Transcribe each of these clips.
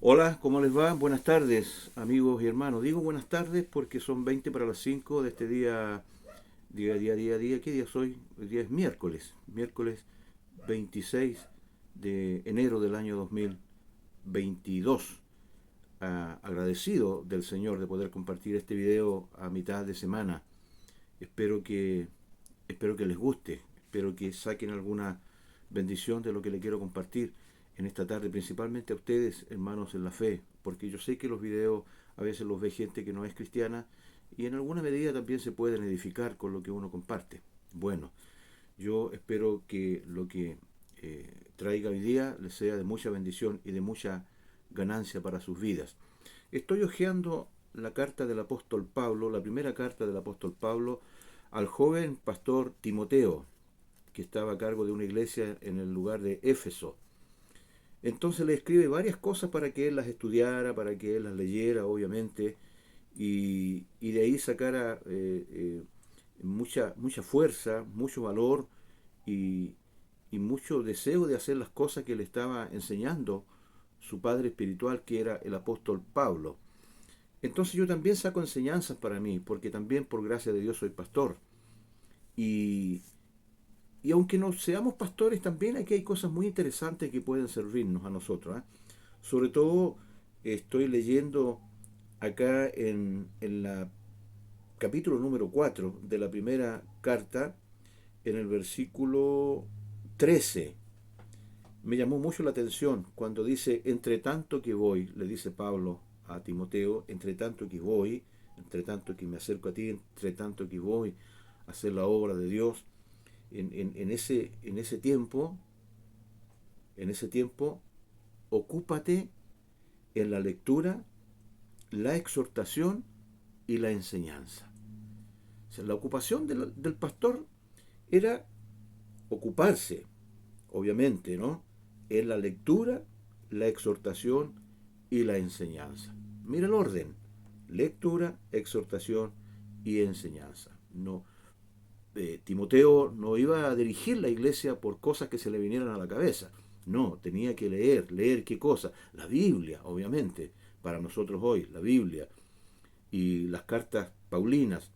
Hola, ¿cómo les va? Buenas tardes, amigos y hermanos. Digo buenas tardes porque son 20 para las 5 de este día. ¿Qué día es hoy? Hoy día es miércoles 26 de enero del año 2022. Agradecido del Señor de poder compartir este video a mitad de semana. Espero que, espero que les guste, espero que saquen alguna bendición de lo que le quiero compartir en esta tarde, principalmente a ustedes, hermanos en la fe, porque yo sé que los videos a veces los ve gente que no es cristiana y en alguna medida también se pueden edificar con lo que uno comparte. Bueno, yo espero que lo que traiga hoy día les sea de mucha bendición y de mucha ganancia para sus vidas. Estoy hojeando la carta del apóstol Pablo, la primera carta del apóstol Pablo al joven pastor Timoteo, que estaba a cargo de una iglesia en el lugar de Éfeso. Entonces le escribe varias cosas para que él las estudiara, para que él las leyera, obviamente, y de ahí sacara mucha fuerza, mucho valor y, y mucho deseo de hacer las cosas que le estaba enseñando su padre espiritual, que era el apóstol Pablo. Entonces yo también saco enseñanzas para mí, porque también por gracia de Dios soy pastor. Y, y aunque no seamos pastores, también aquí hay cosas muy interesantes que pueden servirnos a nosotros, ¿eh? Sobre todo estoy leyendo acá en la capítulo número 4 de la primera carta, en el versículo 13. Me llamó mucho la atención cuando dice, entre tanto que voy, le dice Pablo a Timoteo, entre tanto que me acerco a ti, entre tanto que voy a hacer la obra de Dios, en ese tiempo, ocúpate en la lectura, la exhortación y la enseñanza. O sea, la ocupación del pastor era ocuparse, obviamente, ¿no? En la lectura, la exhortación y la enseñanza. Mira el orden: lectura, exhortación y enseñanza. No, Timoteo no iba a dirigir la iglesia por cosas que se le vinieran a la cabeza. No, tenía que leer qué cosa. La Biblia, obviamente, para nosotros hoy, la Biblia y las cartas paulinas,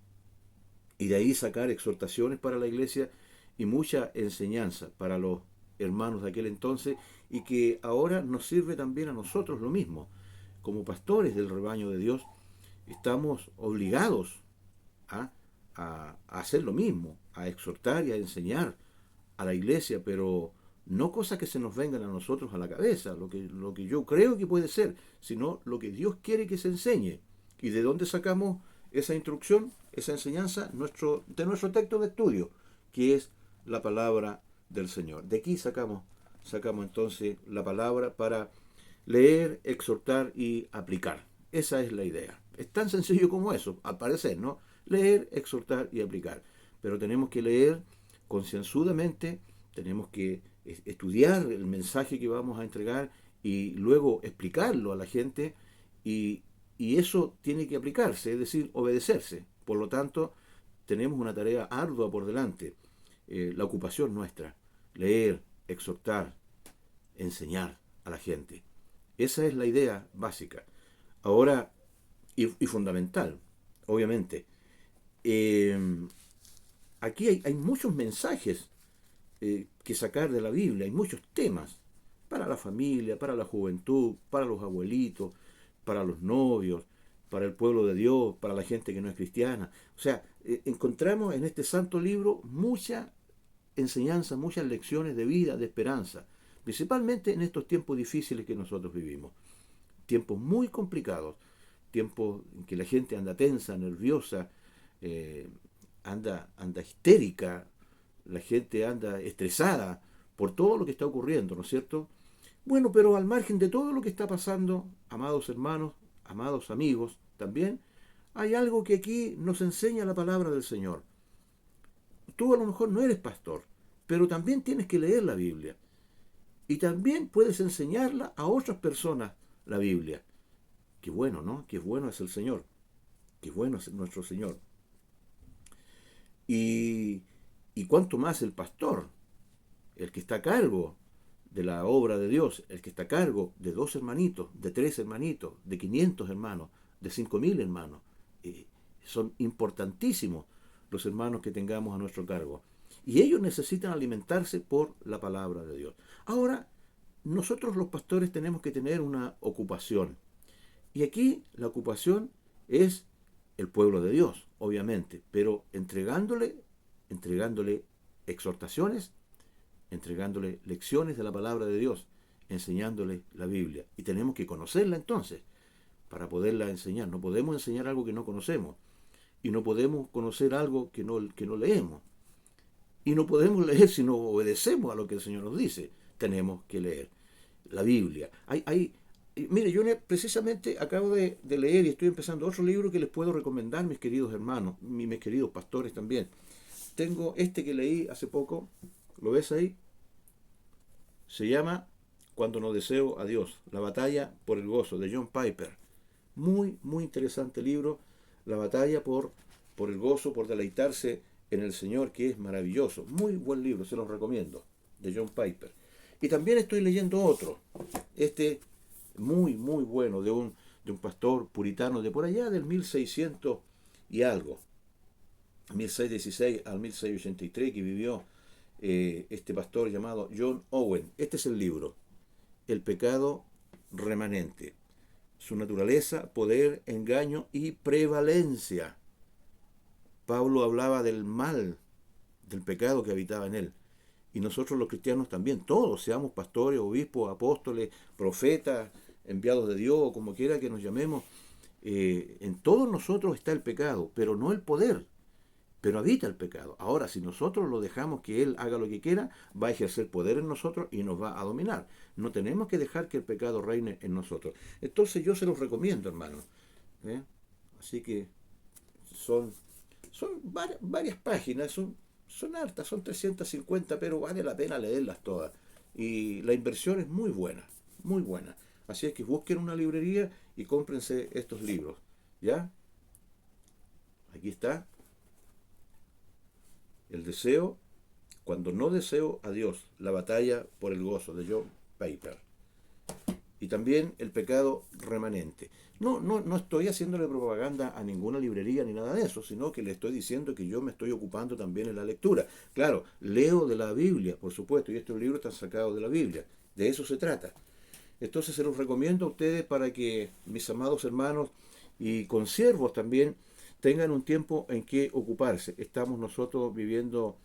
y de ahí sacar exhortaciones para la iglesia y mucha enseñanza para los hermanos de aquel entonces y que ahora nos sirve también a nosotros lo mismo. Como pastores del rebaño de Dios, estamos obligados a, a hacer lo mismo, a exhortar y a enseñar a la iglesia, pero no cosas que se nos vengan a nosotros a la cabeza, lo que yo creo que puede ser, sino lo que Dios quiere que se enseñe. ¿Y de dónde sacamos esa instrucción, esa enseñanza? De nuestro texto de estudio, que es la palabra del Señor. De aquí sacamos entonces la palabra para leer, exhortar y aplicar. Esa es la idea. Es tan sencillo como eso, al parecer, ¿no? Leer, exhortar y aplicar. Pero tenemos que leer concienzudamente, tenemos que estudiar el mensaje que vamos a entregar y luego explicarlo a la gente y, y eso tiene que aplicarse, es decir, obedecerse. Por lo tanto, tenemos una tarea ardua por delante, la ocupación nuestra, leer, exhortar, enseñar a la gente. Esa es la idea básica. Ahora, y fundamental, obviamente, eh, aquí hay muchos mensajes que sacar de la Biblia, hay muchos temas para la familia, para la juventud, para los abuelitos, para los novios, para el pueblo de Dios, para la gente que no es cristiana. O sea, encontramos en este santo libro mucha enseñanza, muchas lecciones de vida, de esperanza, principalmente en estos tiempos difíciles que nosotros vivimos. Tiempos muy complicados, tiempos en que la gente anda tensa, nerviosa, eh, anda histérica, la gente anda estresada por todo lo que está ocurriendo, ¿no es cierto? Bueno, pero al margen de todo lo que está pasando, amados hermanos, amados amigos, también hay algo que aquí nos enseña la palabra del Señor. Tú a lo mejor no eres pastor, pero también tienes que leer la Biblia. Y también puedes enseñarla a otras personas la Biblia. Qué bueno, ¿no? Qué bueno es el Señor. Qué bueno es nuestro Señor. Y, y cuánto más el pastor, el que está a cargo de la obra de Dios, el que está a cargo de 2 hermanitos, de 3 hermanitos, de 500 hermanos, de 5.000 hermanos. Son importantísimos los hermanos que tengamos a nuestro cargo. Y ellos necesitan alimentarse por la palabra de Dios. Ahora, nosotros los pastores tenemos que tener una ocupación. Y aquí la ocupación es el pueblo de Dios, obviamente, pero entregándole exhortaciones, entregándole lecciones de la palabra de Dios, enseñándole la Biblia. Y tenemos que conocerla entonces, para poderla enseñar. No podemos enseñar algo que no conocemos. Y no podemos conocer algo que no leemos. Y no podemos leer si no obedecemos a lo que el Señor nos dice. Tenemos que leer la Biblia. Mire, yo precisamente acabo de leer y estoy empezando otro libro que les puedo recomendar, mis queridos hermanos, mis queridos pastores también. Tengo este que leí hace poco, ¿lo ves ahí? Se llama Cuando no deseo a Dios, la batalla por el gozo, de John Piper. Muy, muy interesante libro, la batalla por el gozo, por deleitarse en el Señor, que es maravilloso. Muy buen libro, se los recomiendo, de John Piper. Y también estoy leyendo otro, muy, muy bueno, de un pastor puritano de por allá del 1600 y algo, 1616 al 1683, que vivió este pastor llamado John Owen. Este es el libro, El pecado remanente. Su naturaleza, poder, engaño y prevalencia. Pablo hablaba del mal, del pecado que habitaba en él. Y nosotros los cristianos también, todos, seamos pastores, obispos, apóstoles, profetas, enviados de Dios, como quiera que nos llamemos, en todos nosotros está el pecado, pero no el poder, pero habita el pecado. Ahora, si nosotros lo dejamos que Él haga lo que quiera, va a ejercer poder en nosotros y nos va a dominar. No tenemos que dejar que el pecado reine en nosotros. Entonces yo se los recomiendo, hermanos. Así que son varias páginas, son hartas, son 350, pero vale la pena leerlas todas. Y la inversión es muy buena, muy buena. Así es que busquen una librería y cómprense estos libros. ¿Ya? Aquí está. El deseo, cuando no deseo a Dios, la batalla por el gozo, de John Piper. Y también el pecado remanente. No estoy haciéndole propaganda a ninguna librería ni nada de eso, sino que le estoy diciendo que yo me estoy ocupando también en la lectura. Claro, leo de la Biblia, por supuesto, y estos libros están sacados de la Biblia. De eso se trata. Entonces se los recomiendo a ustedes para que mis amados hermanos y consiervos también tengan un tiempo en que ocuparse. Estamos nosotros viviendo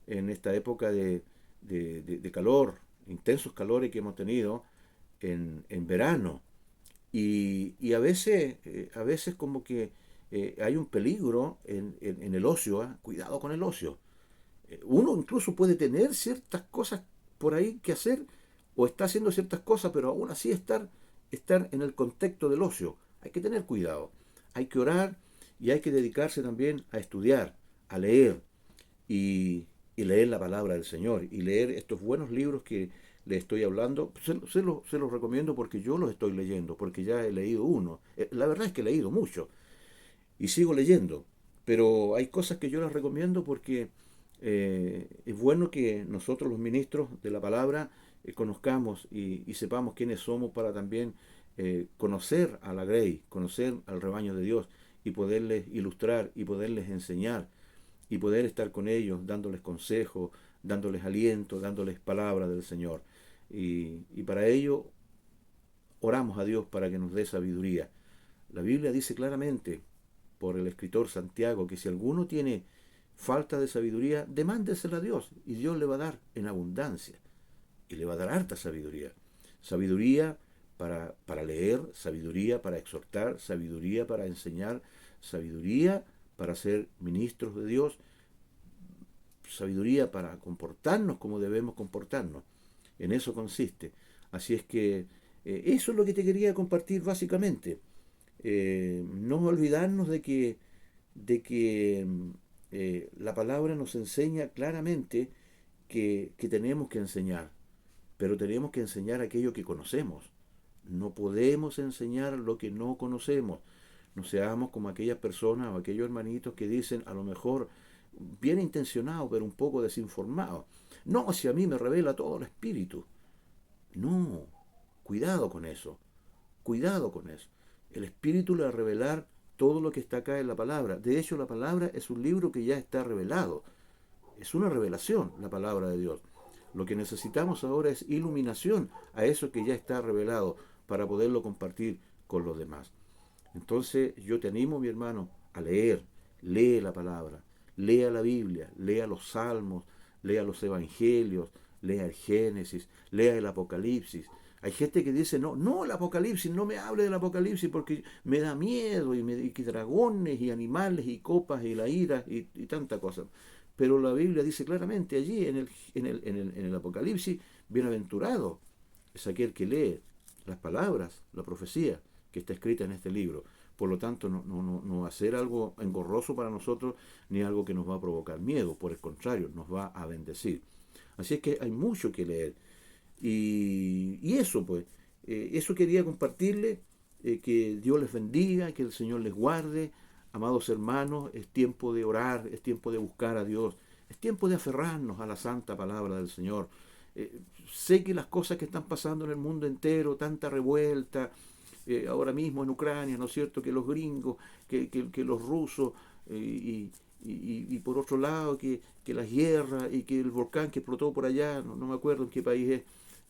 en esta época de calor, intensos calores que hemos tenido en verano. Y a veces como que hay un peligro en el ocio. Cuidado con el ocio. Uno incluso puede tener ciertas cosas por ahí que hacer, o está haciendo ciertas cosas, pero aún así estar en el contexto del ocio. Hay que tener cuidado. Hay que orar y hay que dedicarse también a estudiar, a leer y leer la palabra del Señor y leer estos buenos libros que le estoy hablando. Se los recomiendo porque yo los estoy leyendo, porque ya he leído uno. La verdad es que he leído mucho y sigo leyendo, pero hay cosas que yo las recomiendo porque es bueno que nosotros los ministros de la palabra conozcamos y sepamos quiénes somos para también conocer a la grey, conocer al rebaño de Dios y poderles ilustrar y poderles enseñar y poder estar con ellos dándoles consejos, dándoles aliento, dándoles palabra del Señor. Y para ello oramos a Dios para que nos dé sabiduría. La Biblia dice claramente por el escritor Santiago que si alguno tiene falta de sabiduría, demándesela a Dios y Dios le va a dar en abundancia y le va a dar harta sabiduría. Sabiduría para leer, sabiduría para exhortar, sabiduría para enseñar, sabiduría para ser ministros de Dios, sabiduría para comportarnos como debemos comportarnos. En eso consiste. Así es que eso es lo que te quería compartir básicamente. No olvidarnos de que la palabra nos enseña claramente que tenemos que enseñar, pero tenemos que enseñar aquello que conocemos. No podemos enseñar lo que no conocemos. No seamos como aquellas personas o aquellos hermanitos que dicen, a lo mejor bien intencionados, pero un poco desinformados: no, si a mí me revela todo el Espíritu. No, cuidado con eso, cuidado con eso. El Espíritu le va a revelar todo lo que está acá en la palabra. De hecho, la palabra es un libro que ya está revelado. Es una revelación la palabra de Dios. Lo que necesitamos ahora es iluminación a eso que ya está revelado para poderlo compartir con los demás. Entonces yo te animo, mi hermano, a leer. Lee la palabra, lea la Biblia, lea los salmos, lea los evangelios, lea el Génesis, lea el Apocalipsis. Hay gente que dice, no, no, el Apocalipsis, no me hable del Apocalipsis porque me da miedo, y que dragones, y animales, y copas, y la ira, y tanta cosa. Pero la Biblia dice claramente allí en el Apocalipsis, bienaventurado es aquel que lee las palabras, la profecía que está escrita en este libro. Por lo tanto, no va a ser algo engorroso para nosotros ni algo que nos va a provocar miedo. Por el contrario, nos va a bendecir. Así es que hay mucho que leer. Y eso, pues, eso quería compartirle. Que Dios les bendiga, que el Señor les guarde. Amados hermanos, es tiempo de orar, es tiempo de buscar a Dios, es tiempo de aferrarnos a la santa palabra del Señor. Sé que las cosas que están pasando en el mundo entero, tanta revuelta, ahora mismo en Ucrania, ¿no es cierto? Que los gringos, que los rusos, y por otro lado que las guerras y que el volcán que explotó por allá, no me acuerdo en qué país es,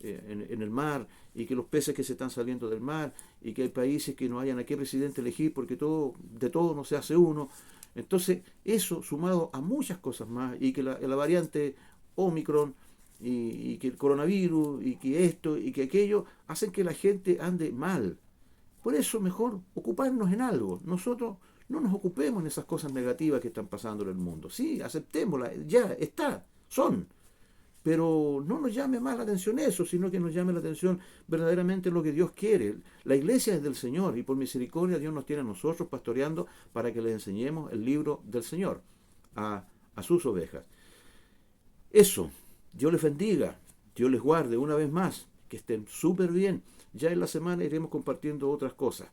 en el mar, y que los peces que se están saliendo del mar, y que hay países que no hayan a qué presidente elegir porque de todo no se hace uno. Entonces, eso sumado a muchas cosas más, y que la variante Omicron, y que el coronavirus, y que esto, y que aquello, hacen que la gente ande mal. Por eso mejor ocuparnos en algo. Nosotros no nos ocupemos en esas cosas negativas que están pasando en el mundo. Sí, aceptémoslas, ya está, son. Pero no nos llame más la atención eso, sino que nos llame la atención verdaderamente lo que Dios quiere. La iglesia es del Señor y por misericordia Dios nos tiene a nosotros pastoreando para que le enseñemos el libro del Señor a sus ovejas. Eso, Dios les bendiga, Dios les guarde una vez más, que estén súper bien. Ya en la semana iremos compartiendo otras cosas.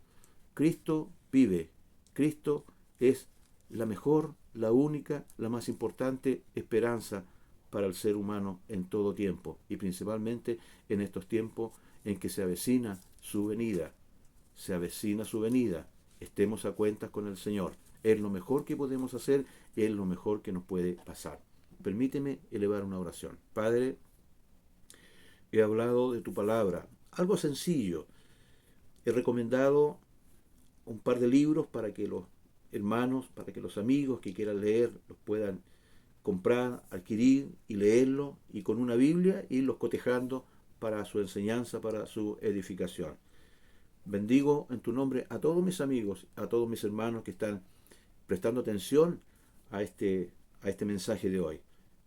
Cristo vive, Cristo es la mejor, la única, la más importante esperanza para el ser humano en todo tiempo, y principalmente en estos tiempos en que se avecina su venida. Se avecina su venida. Estemos a cuentas con el Señor. Es lo mejor que podemos hacer, es lo mejor que nos puede pasar. Permíteme elevar una oración. Padre, he hablado de tu palabra, algo sencillo. He recomendado un par de libros para que los hermanos, para que los amigos que quieran leer los puedan comprar, adquirir y leerlo, y con una Biblia irlos cotejando para su enseñanza, para su edificación. Bendigo en tu nombre a todos mis amigos, a todos mis hermanos que están prestando atención a este mensaje de hoy.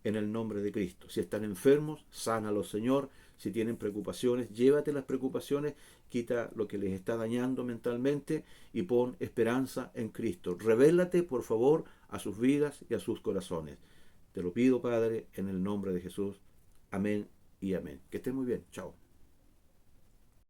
En el nombre de Cristo. Si están enfermos, sánalos, Señor. Si tienen preocupaciones, llévate las preocupaciones, quita lo que les está dañando mentalmente y pon esperanza en Cristo. Revélate, por favor, a sus vidas y a sus corazones. Te lo pido, Padre, en el nombre de Jesús. Amén y amén. Que estén muy bien. Chao.